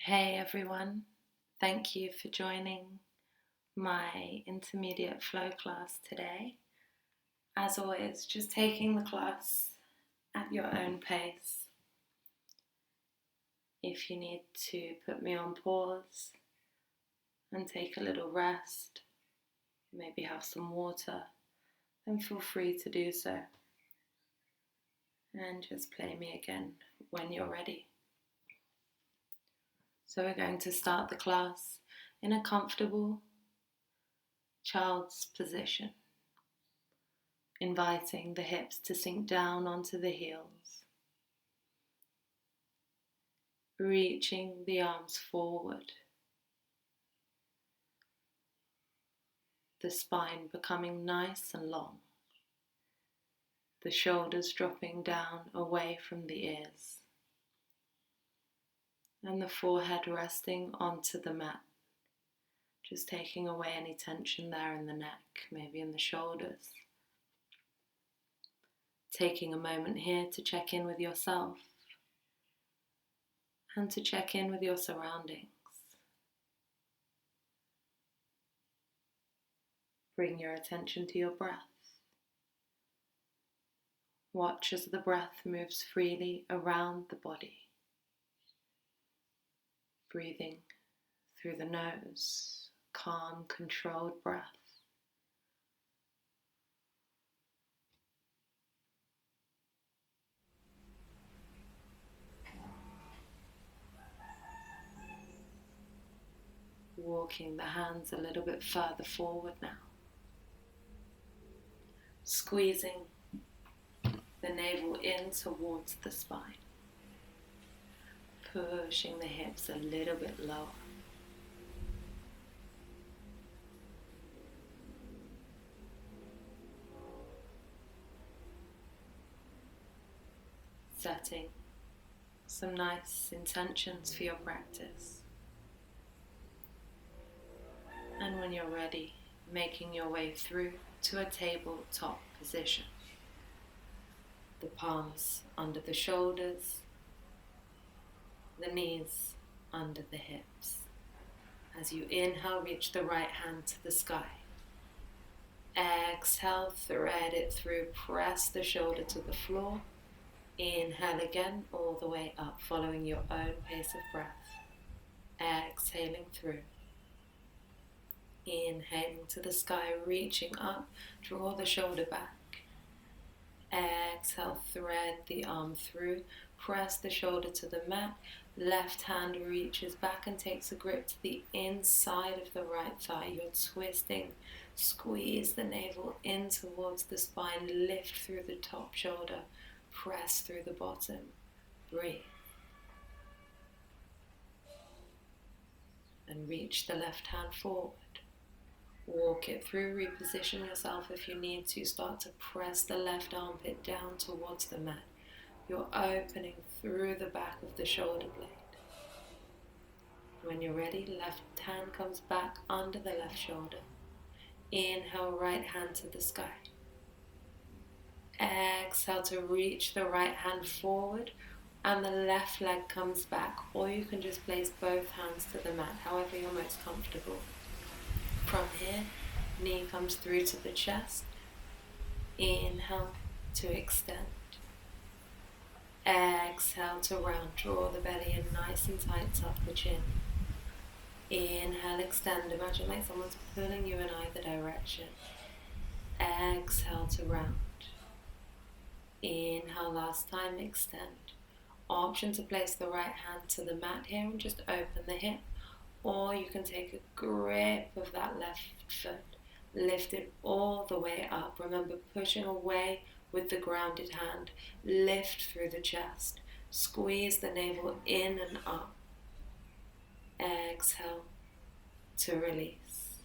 Hey everyone, thank you for joining my intermediate flow class today. As always, just taking the class at your own pace. If you need to put me on pause and take a little rest, maybe have some water, then feel free to do so. And just play me again when you're ready. So we're going to start the class in a comfortable child's position, inviting the hips to sink down onto the heels, reaching the arms forward, the spine becoming nice and long, the shoulders dropping down away from the ears, and the forehead resting onto the mat, just taking away any tension there in the neck, maybe in the shoulders. Taking a moment here to check in with yourself and to check in with your surroundings. Bring your attention to your breath. Watch as the breath moves freely around the body. Breathing through the nose, calm, controlled breath. Walking the hands a little bit further forward now. Squeezing the navel in towards the spine. Pushing the hips a little bit lower. Setting some nice intentions for your practice. And when you're ready, making your way through to a tabletop position. The palms under the shoulders, the knees under the hips. As you inhale, reach the right hand to the sky. Exhale, thread it through, press the shoulder to the floor. Inhale again, all the way up, following your own pace of breath. Exhaling through. Inhaling to the sky, reaching up, draw the shoulder back. Exhale, thread the arm through, press the shoulder to the mat. Left hand reaches back and takes a grip to the inside of the right thigh. You're twisting. Squeeze the navel in towards the spine. Lift through the top shoulder. Press through the bottom. Breathe. And reach the left hand forward. Walk it through, reposition yourself if you need to. Start to press the left armpit down towards the mat. You're opening through the back of the shoulder blade. When you're ready, left hand comes back under the left shoulder. Inhale, right hand to the sky. Exhale to reach the right hand forward and the left leg comes back, or you can just place both hands to the mat, however you're most comfortable. From here, knee comes through to the chest. Inhale to extend. Exhale to round, draw the belly in nice and tight, tuck the chin. Inhale, extend, imagine like someone's pulling you in either direction. Exhale to round. Inhale, last time, extend. Option to place the right hand to the mat here and just open the hip. Or you can take a grip of that left foot, lift it all the way up. Remember, pushing away with the grounded hand, lift through the chest, squeeze the navel in and up. Exhale to release.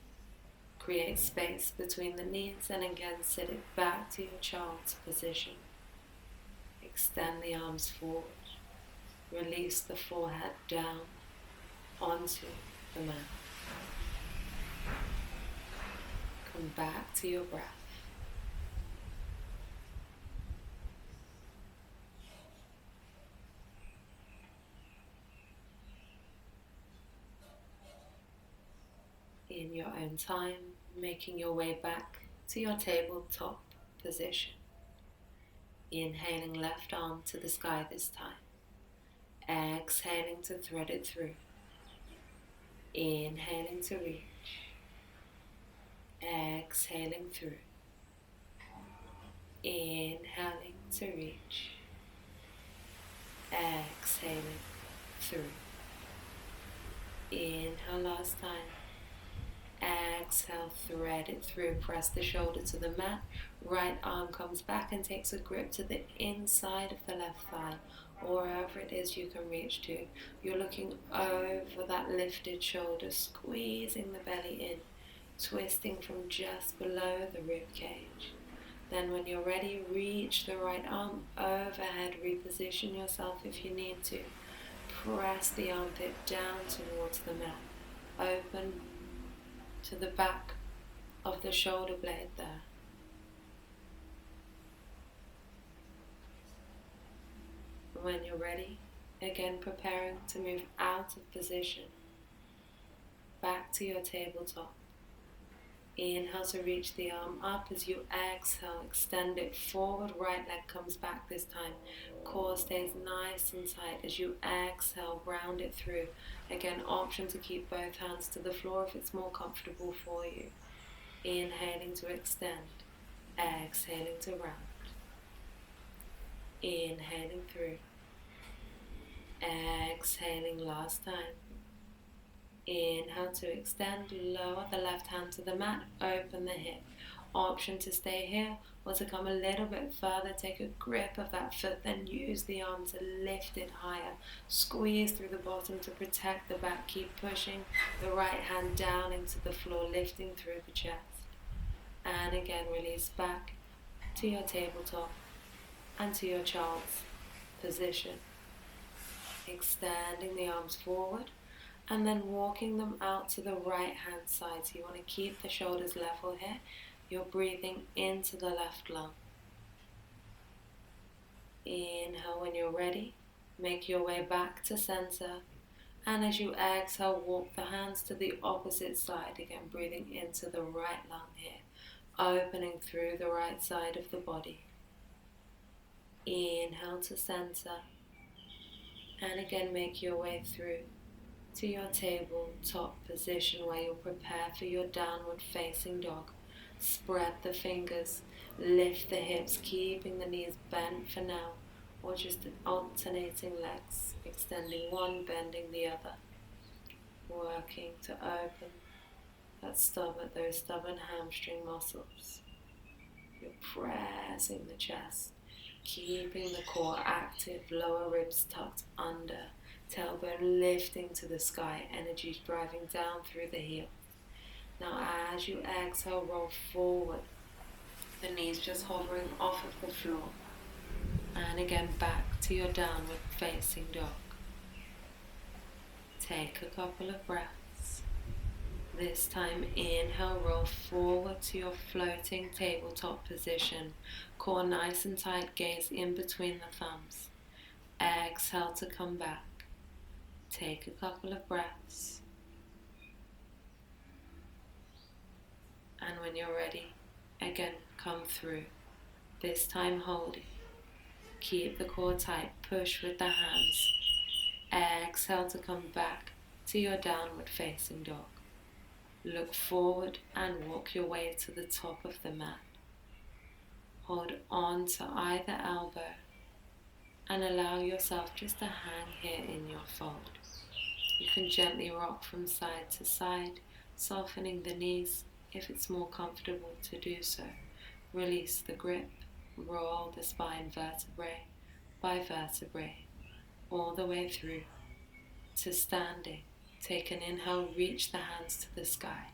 Create space between the knees and again sit it back to your child's position. Extend the arms forward. Release the forehead down onto the mat. Come back to your breath. in your own time, making your way back to your tabletop position. Inhaling left arm to the sky this time. Exhaling to thread it through. Inhaling to reach. Exhaling through. Inhaling to reach. Exhaling through. Inhale last time. Exhale, thread it through, press the shoulder to the mat, right arm comes back and takes a grip to the inside of the left thigh, or wherever it is you can reach to. You're looking over that lifted shoulder, squeezing the belly in, twisting from just below the rib cage. Then when you're ready, reach the right arm overhead, reposition yourself if you need to. Press the armpit down towards the mat, open to the back of the shoulder blade there. When you're ready, again preparing to move out of position, back to your tabletop. Inhale to reach the arm up. As you exhale, extend it forward, right leg comes back this time. Core stays nice and tight. As you exhale, round it through. Again, option to keep both hands to the floor if it's more comfortable for you. Inhaling to extend, exhaling to round. Inhaling through, exhaling last time. Inhale to extend, lower the left hand to the mat, open the hip. Option to stay here or to come a little bit further, take a grip of that foot, then use the arm to lift it higher. Squeeze through the bottom to protect the back, keep pushing the right hand down into the floor, lifting through the chest. And again, release back to your tabletop and to your child's position. Extending the arms forward, and then walking them out to the right hand side. So you want to keep the shoulders level here. You're breathing into the left lung. Inhale when you're ready. Make your way back to center. And as you exhale, walk the hands to the opposite side. Again, breathing into the right lung here. Opening through the right side of the body. Inhale to center. And again, make your way through to your tabletop position where you'll prepare for your downward facing dog. Spread the fingers, lift the hips, keeping the knees bent for now, or just alternating legs, extending one, bending the other. Working to open those stubborn hamstring muscles. You're pressing the chest, keeping the core active, lower ribs tucked under. Tailbone lifting to the sky, energy driving down through the heel. Now as you exhale, roll forward, the knees just hovering off of the floor. And again, back to your downward facing dog. Take a couple of breaths. This time, inhale, roll forward to your floating tabletop position. Core nice and tight, gaze in between the thumbs. Exhale to come back. Take a couple of breaths. And when you're ready, again, come through. This time holding. Keep the core tight, push with the hands. Exhale to come back to your downward facing dog. Look forward and walk your way to the top of the mat. Hold on to either elbow and allow yourself just to hang here in your fold. You can gently rock from side to side, softening the knees if it's more comfortable to do so. Release the grip, roll the spine vertebrae by vertebrae, all the way through to standing. Take an inhale, reach the hands to the sky.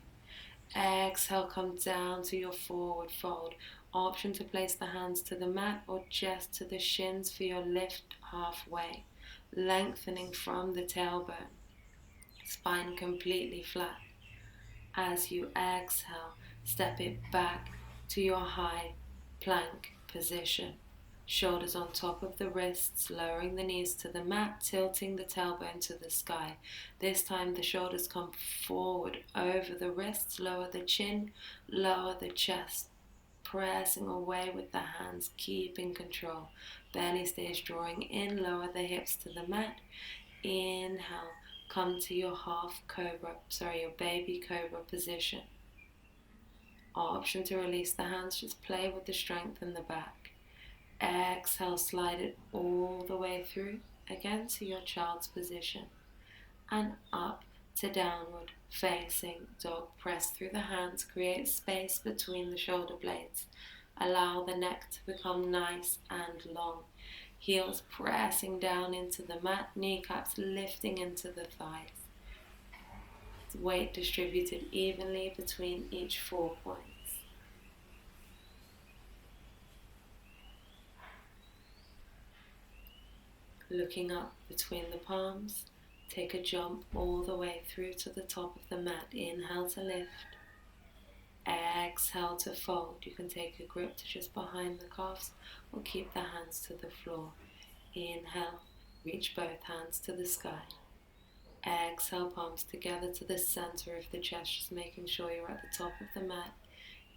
Exhale, come down to your forward fold. Option to place the hands to the mat or just to the shins for your lift halfway. Lengthening from the tailbone. Spine completely flat. As you exhale, step it back to your high plank position. Shoulders on top of the wrists, lowering the knees to the mat, tilting the tailbone to the sky. This time the shoulders come forward over the wrists, lower the chin, lower the chest, pressing away with the hands, keeping control. Belly stays drawing in, lower the hips to the mat. Inhale, come to your your baby cobra position. Option to release the hands, just play with the strength in the back. Exhale, slide it all the way through, again to your child's position. And up to downward facing dog. Press through the hands, create space between the shoulder blades. Allow the neck to become nice and long. Heels pressing down into the mat, kneecaps lifting into the thighs. Weight distributed evenly between each 4 points. Looking up between the palms, take a jump all the way through to the top of the mat. Inhale to lift. Exhale to fold. You can take a grip to just behind the calves or keep the hands to the floor. Inhale, reach both hands to the sky. Exhale, palms together to the center of the chest, just making sure you're at the top of the mat.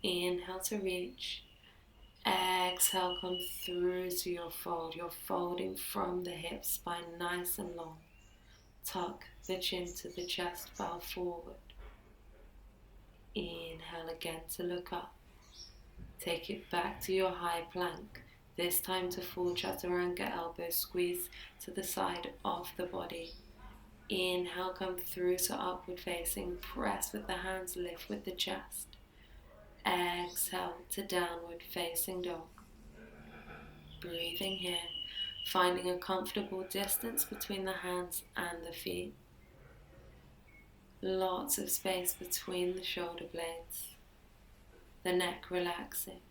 Inhale to reach. Exhale, come through to your fold. You're folding from the hips, spine nice and long. Tuck the chin to the chest, bow forward. Inhale again to look up. Take it back to your high plank. This time to full chaturanga, elbows squeeze to the side of the body. Inhale, come through to upward facing. Press with the hands, lift with the chest. Exhale to downward facing dog. Breathing here, finding a comfortable distance between the hands and the feet. Lots of space between the shoulder blades. The neck relaxing.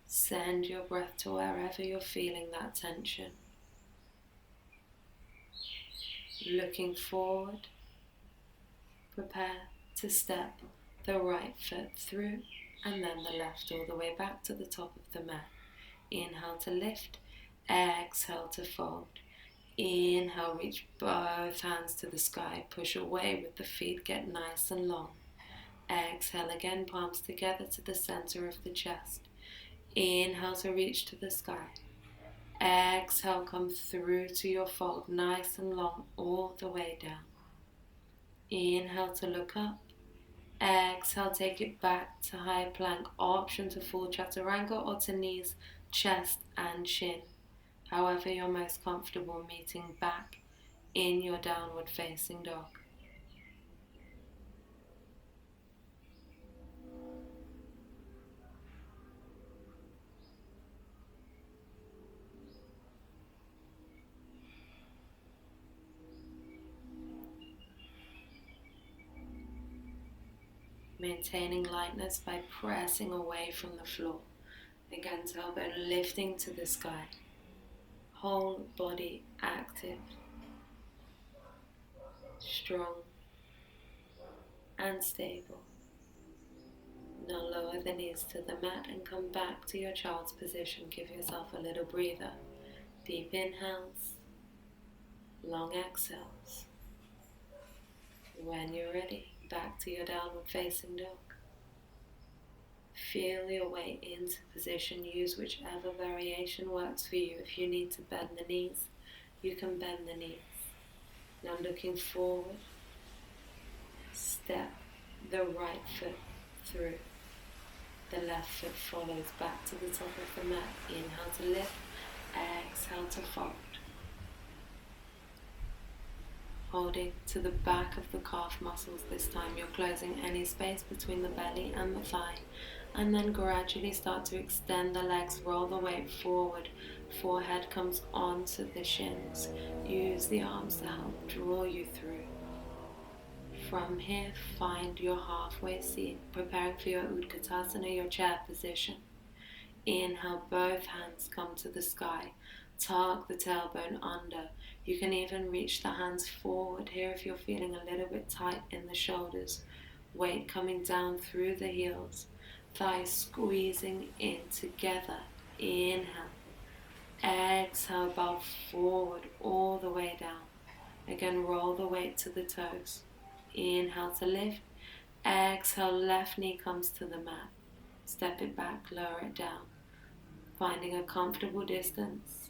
Send your breath to wherever you're feeling that tension. Looking forward, prepare to step the right foot through and then the left all the way back to the top of the mat. Inhale to lift, exhale to fold. Inhale, reach both hands to the sky, push away with the feet, get nice and long. Exhale again, palms together to the center of the chest. Inhale to reach to the sky. Exhale, come through to your fold, nice and long all the way down. Inhale to look up. Exhale, take it back to high plank. Option to full chaturanga or to knees, chest and chin. However you're most comfortable, meeting back in your downward facing dog. Maintaining lightness by pressing away from the floor. Again, tailbone lifting to the sky. Whole body active, strong and stable. Now lower the knees to the mat and come back to your child's position. Give yourself a little breather. Deep inhales, long exhales. When you're ready, back to your downward facing dog. Feel your way into position. Use whichever variation works for you. If you need to bend the knees, you can bend the knees. Now looking forward, step the right foot through. The left foot follows back to the top of the mat. Inhale to lift, exhale to fold. Holding to the back of the calf muscles this time. You're closing any space between the belly and the thigh. And then gradually start to extend the legs, roll the weight forward. Forehead comes onto the shins. Use the arms to help draw you through. From here, find your halfway seat, preparing for your Utkatasana, your chair position. Inhale, both hands come to the sky. Tuck the tailbone under. You can even reach the hands forward here if you're feeling a little bit tight in the shoulders. Weight coming down through the heels. Thighs squeezing in together. Inhale. Exhale, bow forward all the way down. Again, roll the weight to the toes. Inhale to lift. Exhale, left knee comes to the mat. Step it back, lower it down. Finding a comfortable distance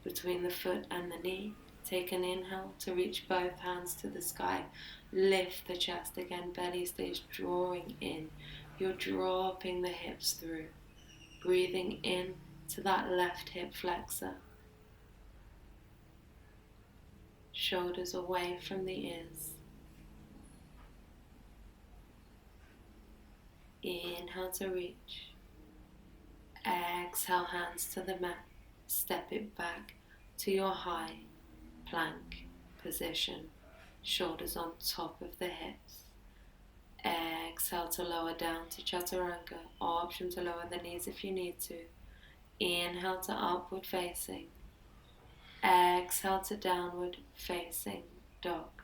between the foot and the knee. Take an inhale to reach both hands to the sky. Lift the chest again, belly stays drawing in. You're dropping the hips through. Breathing in to that left hip flexor. Shoulders away from the ears. Inhale to reach. Exhale, hands to the mat. Step it back to your high plank position. Shoulders on top of the hips. Exhale to lower down to chaturanga, or option to lower the knees if you need to. Inhale to upward facing. Exhale to downward facing dog.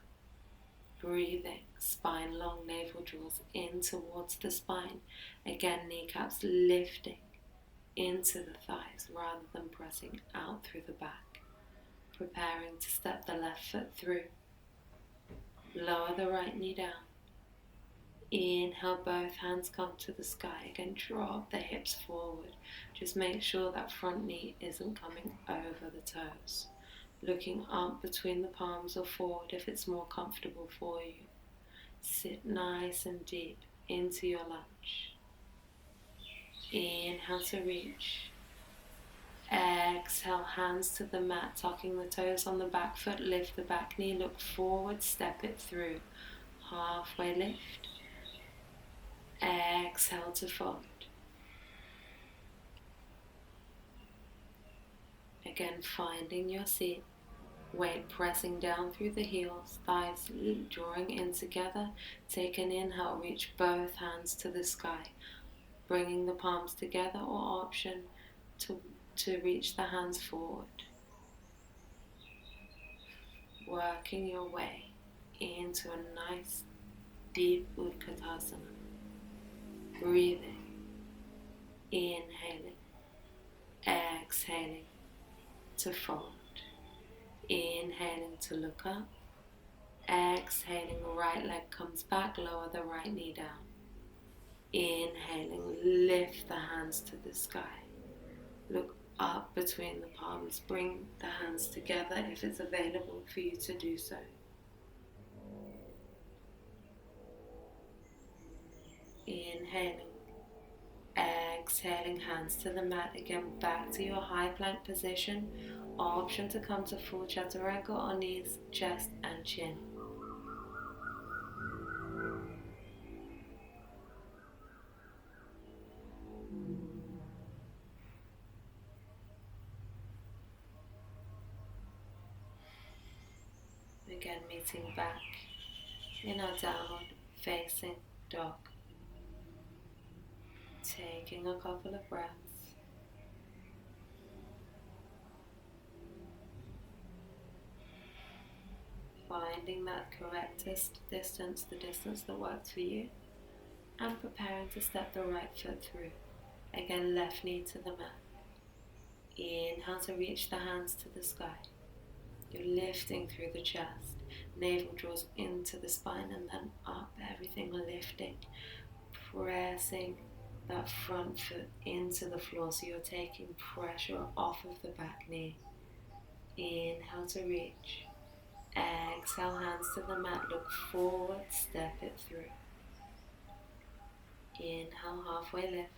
Breathing, spine long, navel draws in towards the spine. Again, kneecaps lifting into the thighs rather than pressing out through the back. Preparing to step the left foot through. Lower the right knee down. Inhale, both hands come to the sky. Again, drop the hips forward. Just make sure that front knee isn't coming over the toes. Looking up between the palms or forward if it's more comfortable for you. Sit nice and deep into your lunge. Inhale to reach. Exhale, hands to the mat, tucking the toes on the back foot. Lift the back knee, look forward, step it through. Halfway lift. Exhale to fold. Again, finding your seat. Weight pressing down through the heels, thighs drawing in together. Take an inhale, reach both hands to the sky. Bringing the palms together, or option to reach the hands forward. Working your way into a nice deep Utkatasana. Breathing, inhaling, exhaling to fold. Inhaling to look up. Exhaling, right leg comes back, lower the right knee down. Inhaling, lift the hands to the sky. Look up between the palms, bring the hands together if it's available for you to do so. Inhaling, exhaling, hands to the mat, again back to your high plank position. Option to come to full chaturanga or knees, chest and chin. Again, meeting back in our downward facing dog. Taking a couple of breaths. Finding that correctest distance, the distance that works for you, and preparing to step the right foot through. Again, left knee to the mat. Inhale to reach the hands to the sky. You're lifting through the chest. Navel draws into the spine and then up, everything lifting. Pressing that front foot into the floor so you're taking pressure off of the back knee. Inhale to reach. Exhale, hands to the mat, look forward, step it through. Inhale, halfway lift.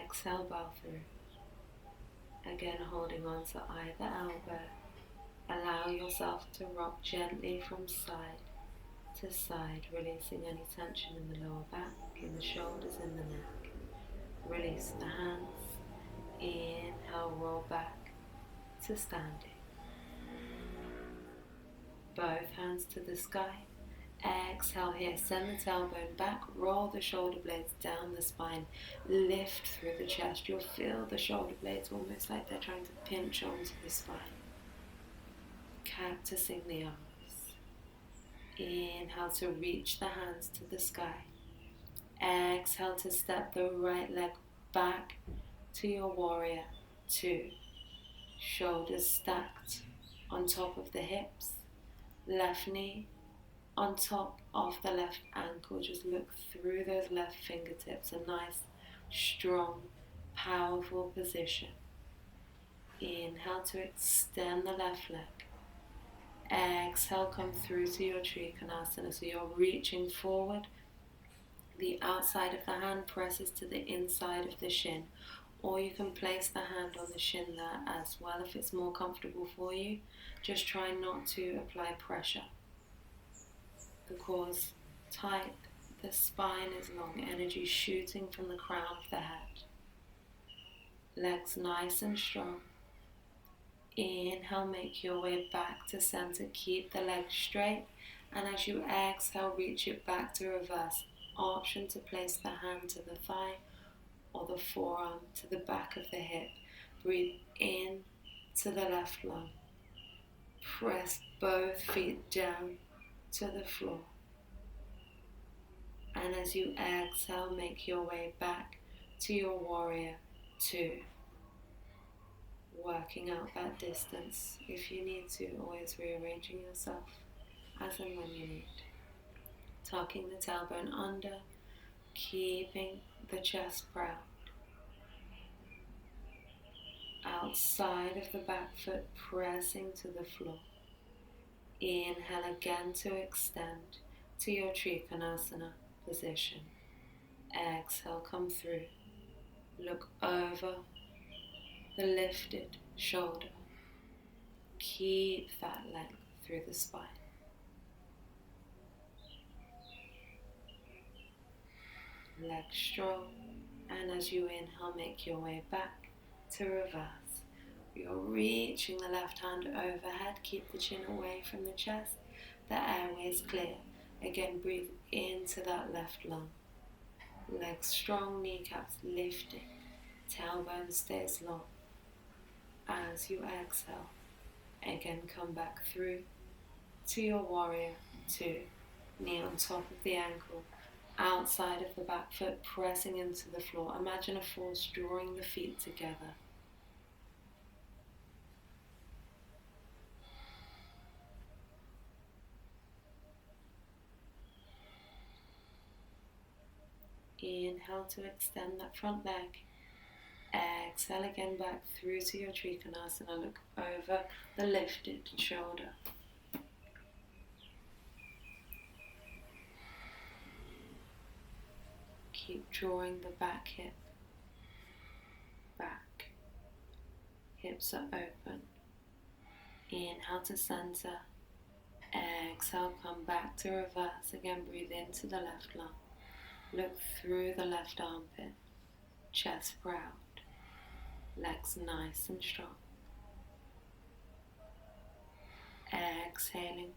Exhale, bow through. Again, holding on to either elbow. Allow yourself to rock gently from side to side, releasing any tension in the lower back, in the shoulders, in the neck. Release the hands. Inhale, roll back to standing. Both hands to the sky. Exhale here, send the tailbone back, roll the shoulder blades down the spine, lift through the chest. You'll feel the shoulder blades almost like they're trying to pinch onto the spine. Cactusing the arms. Inhale to reach the hands to the sky. Exhale to step the right leg back, to your warrior two. Shoulders stacked on top of the hips, left knee on top of the left ankle. Just look through those left fingertips, a nice, strong, powerful position. Inhale to extend the left leg. Exhale, come through to your Trikonasana. So you're reaching forward. The outside of the hand presses to the inside of the shin, or you can place the hand on the shin there as well if it's more comfortable for you. Just try not to apply pressure. The core is tight, the spine is long, energy shooting from the crown of the head. Legs nice and strong. Inhale, make your way back to center, keep the legs straight, and as you exhale, reach it back to reverse. Option to place the hand to the thigh or the forearm to the back of the hip. Breathe in to the left lung. Press both feet down to the floor. And as you exhale, make your way back to your warrior two. Working out that distance if you need to, always rearranging yourself as and when you need. Tucking the tailbone under, keeping the chest proud. Outside of the back foot pressing to the floor. Inhale again to extend to your Trikonasana position. Exhale, come through. Look over the lifted shoulder. Keep that length through the spine. Legs strong, and as you inhale, make your way back to reverse. You're reaching the left hand overhead, keep the chin away from the chest, the airway is clear. Again, breathe into that left lung. Legs strong, kneecaps lifting, tailbone stays long. As you exhale, again come back through to your warrior two. Knee on top of the ankle, outside of the back foot pressing into the floor. Imagine a force drawing the feet together. Inhale to extend that front leg. Exhale again back through to your Trikonasana. Look over the lifted shoulder. Keep drawing the back hip back. Hips are open. Inhale to center. Exhale, come back to reverse. Again, breathe into the left lung. Look through the left armpit. Chest proud. Legs nice and strong. Exhaling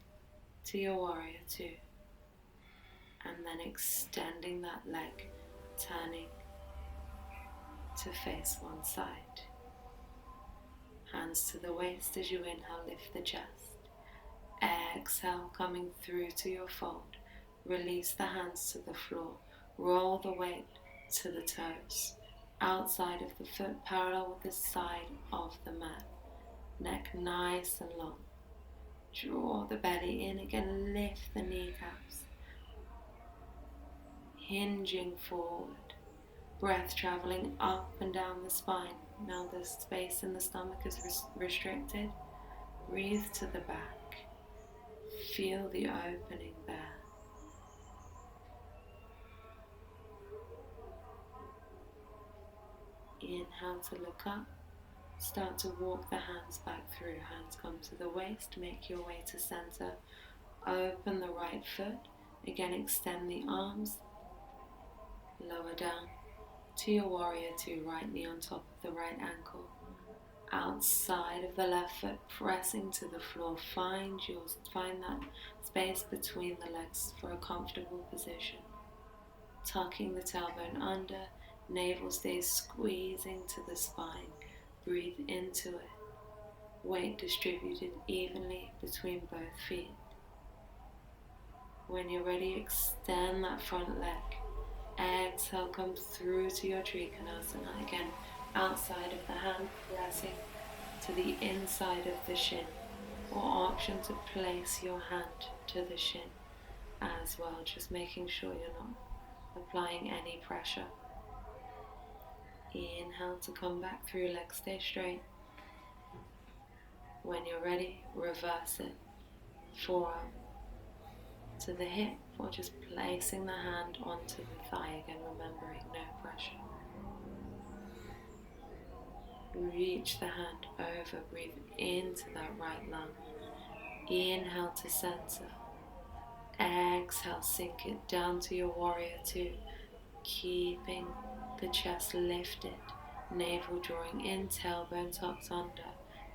to your warrior two. And then extending that leg, turning to face one side. Hands to the waist as you inhale, lift the chest. Exhale, coming through to your fold. Release the hands to the floor. Roll the weight to the toes. Outside of the foot, parallel with the side of the mat. Neck nice and long. Draw the belly in again, lift the kneecaps. Hinging forward. Breath traveling up and down the spine. Now the space in the stomach is restricted. Breathe to the back. Feel the opening there. Inhale to look up. Start to walk the hands back through. Hands come to the waist. Make your way to center. Open the right foot. Again, extend the arms. Lower down to your warrior two. Right knee on top of the right ankle. Outside of the left foot, pressing to the floor. Find that space between the legs for a comfortable position. Tucking the tailbone under. Navel stays squeezing to the spine. Breathe into it. Weight distributed evenly between both feet. When you're ready, extend that front leg. Exhale, come through to your Trikonasana. Again, outside of the hand, pressing to the inside of the shin, or option to place your hand to the shin as well, just making sure you're not applying any pressure. Inhale to come back through, legs stay straight. When you're ready, reverse it. Forearm to the hip, or just placing the hand onto the thigh again, remembering no pressure. Reach the hand over, breathe into that right lung. Inhale to center. Exhale, sink it down to your warrior two, keeping the chest lifted, navel drawing in, tailbone tucked under.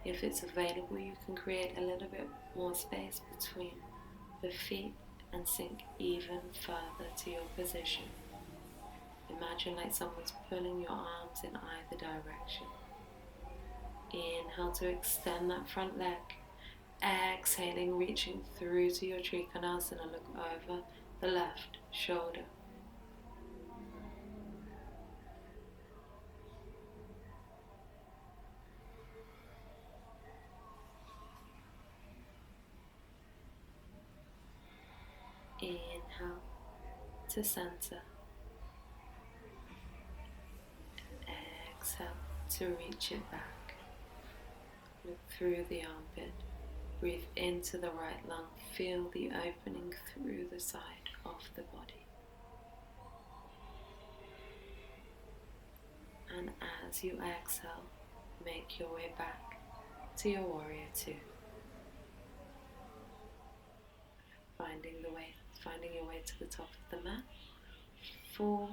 If it's available, you can create a little bit more space between the feet and sink even further to your position. Imagine like someone's pulling your arms in either direction. Inhale to extend that front leg. Exhaling, reaching through to your Trikonasana, look over the left shoulder. Inhale to center. Exhale to reach it back. Look through the armpit. Breathe into the right lung. Feel the opening through the side of the body. And as you exhale, make your way back to your warrior two. Finding your way to the top of the mat. Full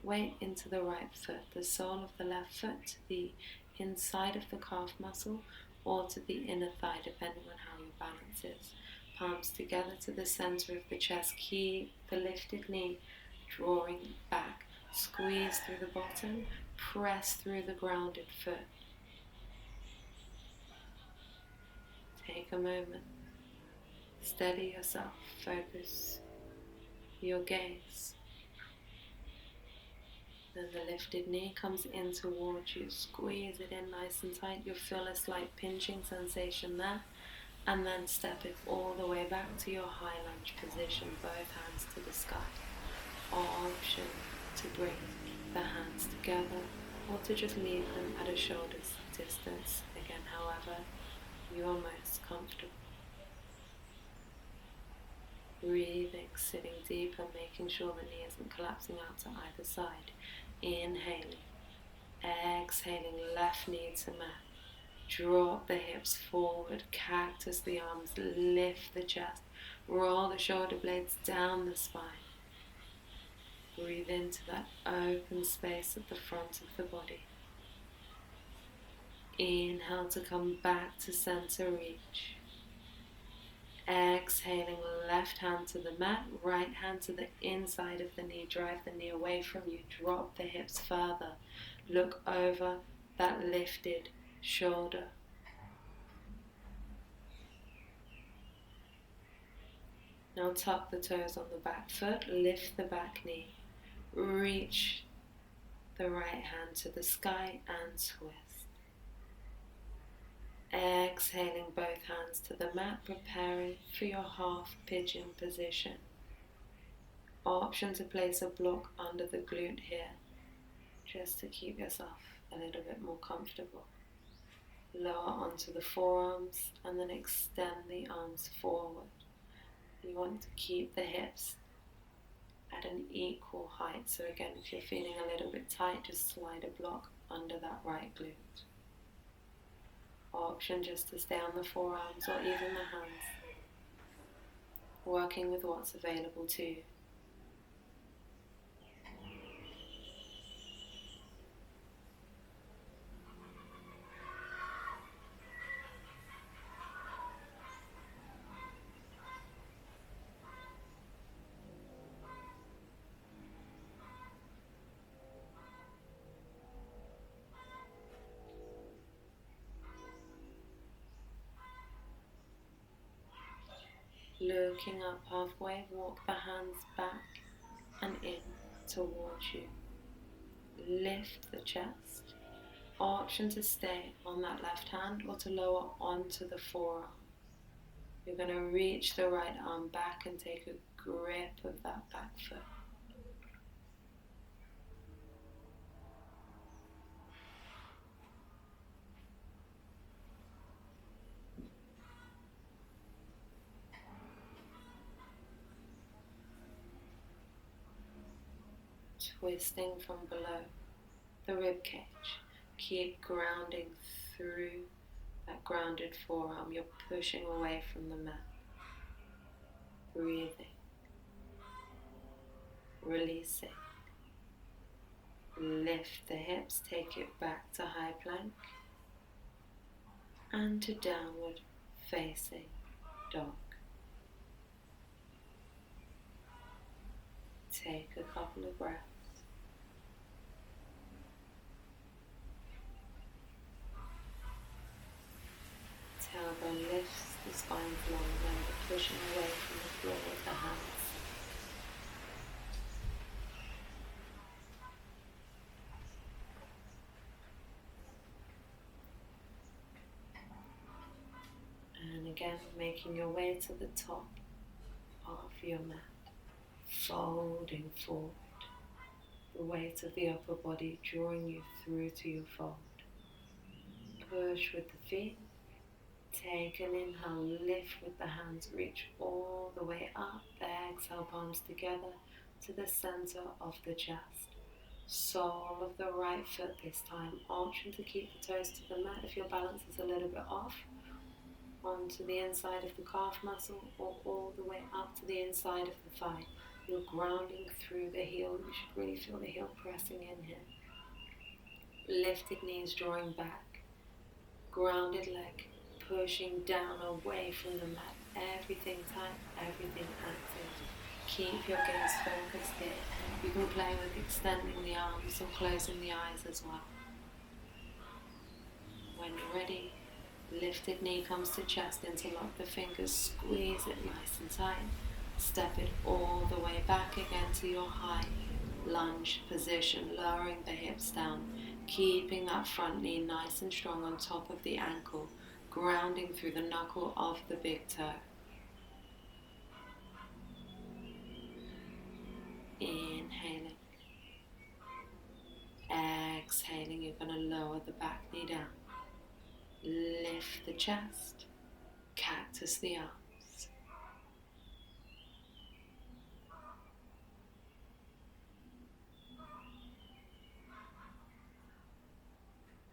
weight into the right foot, the sole of the left foot to the inside of the calf muscle or to the inner thigh, depending on how your balance is. Palms together to the center of the chest. Keep the lifted knee drawing back. Squeeze through the bottom, press through the grounded foot. Take a moment. Steady yourself. Focus your gaze. Then the lifted knee comes in towards you. Squeeze it in nice and tight. You'll feel a slight pinching sensation there. And then step it all the way back to your high lunge position. Both hands to the sky. Option to bring the hands together or to just leave them at a shoulder's distance. Again, however you are most comfortable. Breathing, sitting deeper, making sure the knee isn't collapsing out to either side. Inhaling, exhaling, left knee to mat. Drop the hips forward, cactus the arms, lift the chest, roll the shoulder blades down the spine. Breathe into that open space at the front of the body. Inhale to come back to center, reach. Exhaling, left hand to the mat, right hand to the inside of the knee. Drive the knee away from you. Drop the hips further. Look over that lifted shoulder. Now tuck the toes on the back foot. Lift the back knee. Reach the right hand to the sky and twist. Exhaling both hands to the mat, preparing for your half pigeon position. Option to place a block under the glute here, just to keep yourself a little bit more comfortable. Lower onto the forearms and then extend the arms forward. You want to keep the hips at an equal height. So again, if you're feeling a little bit tight, just slide a block under that right glute. Option just to stay on the forearms or even the hands, working with what's available to you. Looking up halfway, walk the hands back and in towards you. Lift the chest, Option to stay on that left hand or to lower onto the forearm. You're going to reach the right arm back and take a grip of that back foot. Twisting from below the rib cage. Keep grounding through that grounded forearm. You're pushing away from the mat. Breathing. Releasing. Lift the hips, take it back to high plank and to downward facing dog. Take a couple of breaths. Tailbone lifts the spine long, remember pushing away from the floor with the hands. And again, making your way to the top of your mat, folding forward, the weight of the upper body drawing you through to your fold. Push with the feet. Take an inhale, lift with the hands, reach all the way up. Exhale, palms together to the center of the chest. Sole of the right foot this time. Option to keep the toes to the mat if your balance is a little bit off. Onto the inside of the calf muscle or all the way up to the inside of the thigh. You're grounding through the heel. You should really feel the heel pressing in here. Lifted knees drawing back. Grounded leg. Pushing down away from the mat, everything tight, everything active. Keep your gaze focused here. You can play with extending the arms or closing the eyes as well. When you're ready, lifted knee comes to chest, interlock the fingers, squeeze it nice and tight. Step it all the way back again to your high lunge position, lowering the hips down, keeping that front knee nice and strong on top of the ankle. Grounding through the knuckle of the big toe. Inhaling. Exhaling, you're going to lower the back knee down. Lift the chest. Cactus the arms.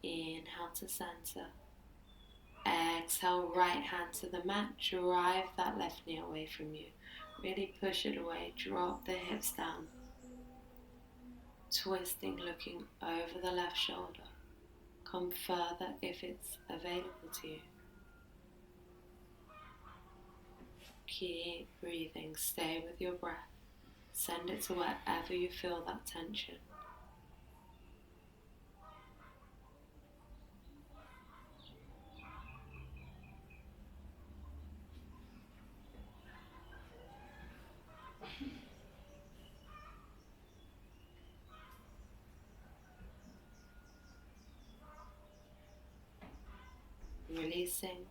Inhale to center. Exhale, right hand to the mat, drive that left knee away from you. Really push it away, drop the hips down. Twisting, looking over the left shoulder. Come further if it's available to you. Keep breathing, stay with your breath. Send it to wherever you feel that tension. Releasing.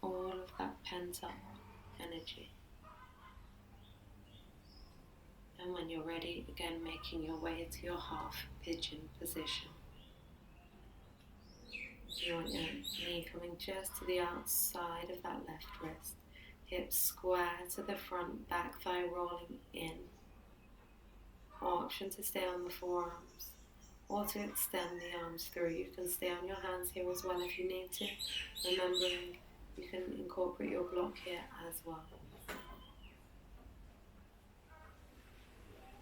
All of that pent up energy. And when you're ready, again making your way to your half pigeon position. You want your knee coming just to the outside of that left wrist. Hips square to the front, back thigh rolling in. Option to stay on the forearms or to extend the arms through. You can stay on your hands here as well if you need to. Remembering you can incorporate your block here as well.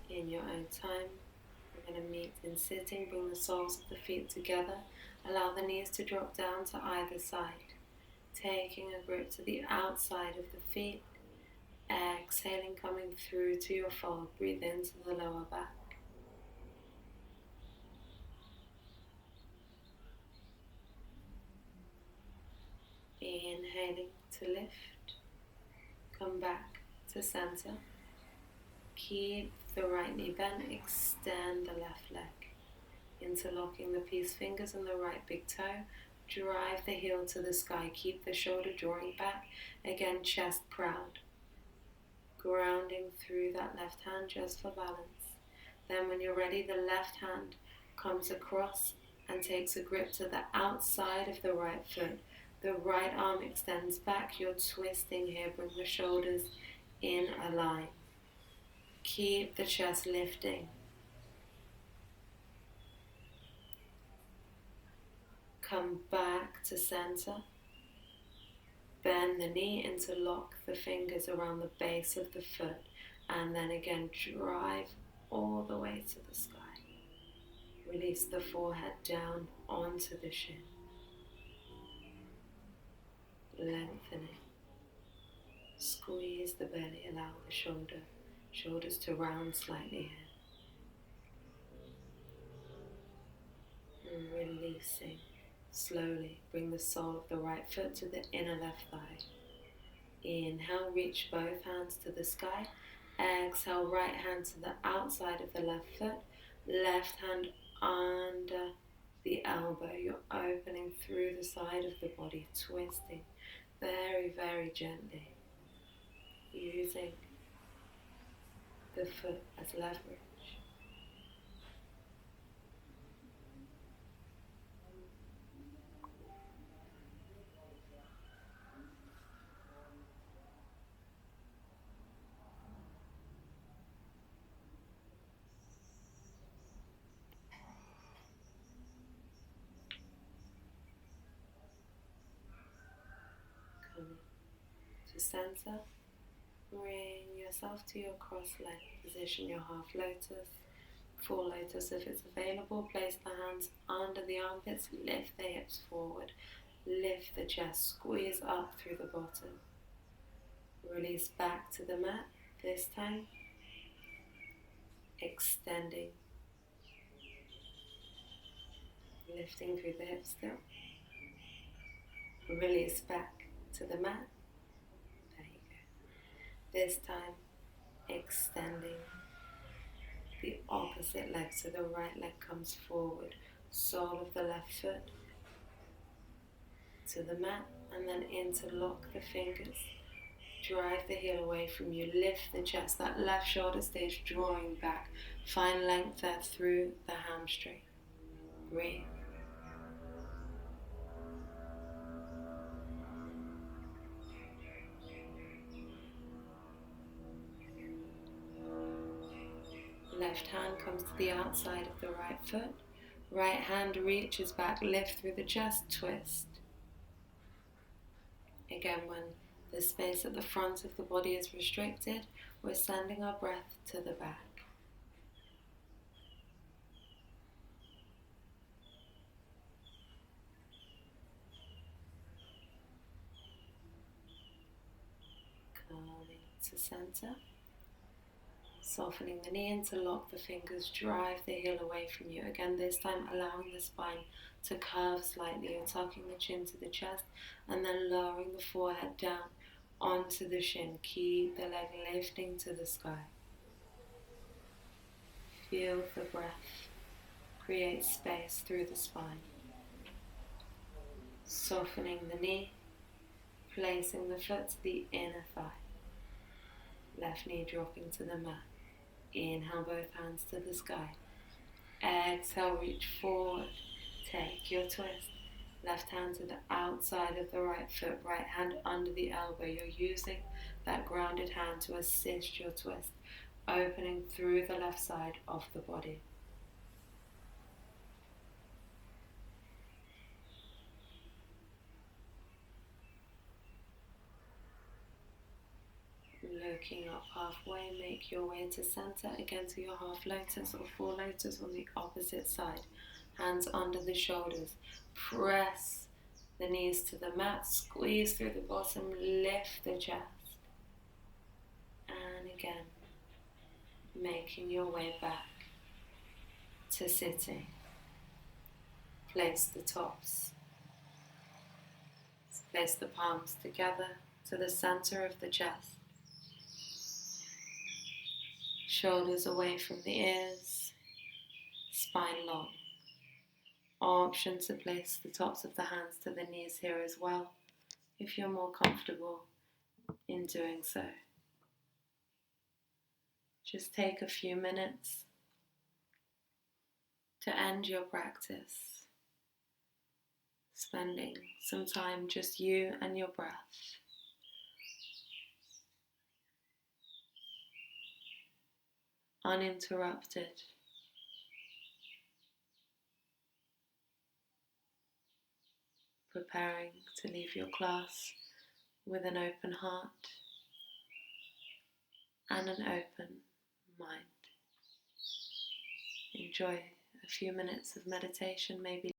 In your own time, we're going to meet in sitting. Bring the soles of the feet together. Allow the knees to drop down to either side. Taking a grip to the outside of the feet. Exhaling, coming through to your fold. Breathe into the lower back. Inhaling to lift. Come back to center. Keep the right knee bent, extend the left leg. Interlocking the peace fingers and the right big toe. Drive the heel to the sky. Keep the shoulder drawing back. Again, chest proud. Grounding through that left hand just for balance. Then when you're ready, the left hand comes across and takes a grip to the outside of the right foot. The right arm extends back. You're twisting here. Bring the shoulders in a line. Keep the chest lifting. Come back to center. Bend the knee, interlock the fingers around the base of the foot, and then again drive all the way to the sky. Release the forehead down onto the shin. Lengthening. Squeeze the belly, allow the shoulders to round slightly here. And releasing. Slowly bring the sole of the right foot to the inner left thigh. Inhale, reach both hands to the sky. Exhale, right hand to the outside of the left foot. Left hand under the elbow. You're opening through the side of the body, twisting very, very gently. Using the foot as leverage. Coming to center. Bring yourself to your cross-leg position, your half lotus, full lotus if it's available. Place the hands under the armpits, lift the hips forward, lift the chest, squeeze up through the bottom. Release back to the mat, this time extending, lifting through the hips still. Release back to the mat. This time, extending the opposite leg, so the right leg comes forward, sole of the left foot to the mat, and then interlock the fingers. Drive the heel away from you, lift the chest, that left shoulder stays drawing back. Find length there through the hamstring. Breathe. Left hand comes to the outside of the right foot. Right hand reaches back, lift through the chest, twist. Again, when the space at the front of the body is restricted, we're sending our breath to the back. Coming to center. Softening the knee, interlock the fingers, drive the heel away from you. Again, this time allowing the spine to curve slightly. You're tucking the chin to the chest and then lowering the forehead down onto the shin. Keep the leg lifting to the sky. Feel the breath. Create space through the spine. Softening the knee, placing the foot to the inner thigh. Left knee dropping to the mat. Inhale, both hands to the sky. Exhale, reach forward. Take your twist. Left hand to the outside of the right foot. Right hand under the elbow. You're using that grounded hand to assist your twist. Opening through the left side of the body. Looking up halfway, make your way to center, again to your half lotus or full lotus on the opposite side. Hands under the shoulders. Press the knees to the mat, squeeze through the bottom, lift the chest. And again, making your way back to sitting. Place the tops. Place the palms together to the center of the chest. Shoulders away from the ears, spine long. Option to place the tops of the hands to the knees here as well, if you're more comfortable in doing so. Just take a few minutes to end your practice, spending some time just you and your breath. Uninterrupted. Preparing to leave your class with an open heart and an open mind. Enjoy a few minutes of meditation, maybe